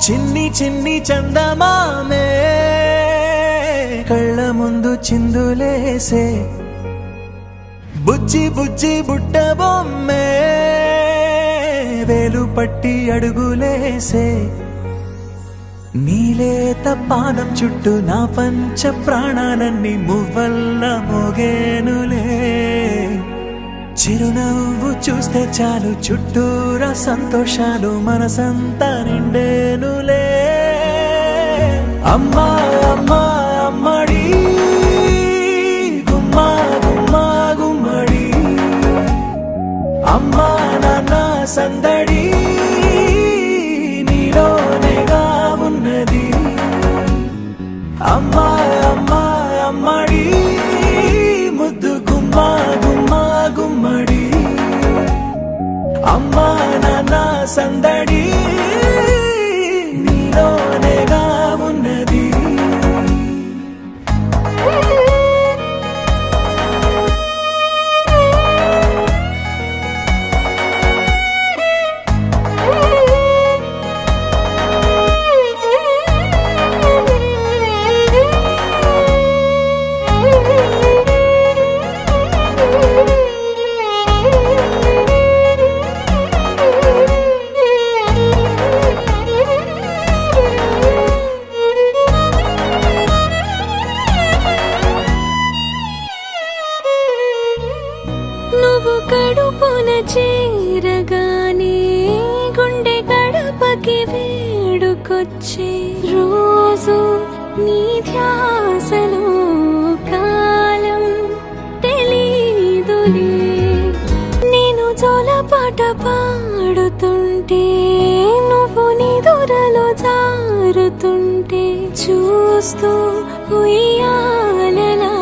చిన్ని చిన్ని చందమామే కళ్ళ ముందు చిందులేసే బుజ్జి బుజ్జి బుట్ట బొమ్మే వేలు పట్టి అడుగులేసే నీలేత పానం చుట్టూ నా పంచ ప్రాణాలన్నీ మువ్వల్ల మోగేనులే చిరునవ్వు చూస్తే చాలు చుట్టూరా సంతోషాలు మనసంతా నిండేనులే అమ్మా అమ్మా అమ్మడి గుమ్మా గుమ్మా గుమ్మడి అమ్మా నాన్న సందడి నీలోనేగా ఉన్నది అమ్మా అమ్మా అమ్మడి ముద్దు గుమ్మా గుమ్మా గుమ్మడి అమ్మా నాన్న సందడి నీలోనేగా ఉన్నది నువ్వు కడుపున చేరగానే గుండె గడపకి వేడుకొచ్చే రోజు నీ ధ్యాసలో కాలం తెలీదులే నేను జోలపాట పాడుతుంటే నువ్వు నిదురలో జారుతుంటే చూస్తూ ఉయ్యాలలా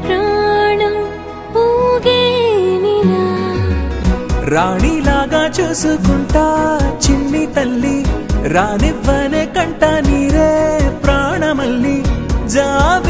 ప్రాణం ఊగేనిలా రాణిలాగా చూసుకుంటా చిన్ని తల్లి రానివ్వనే కంట నీరే ప్రాణమల్లి జాబిల్లి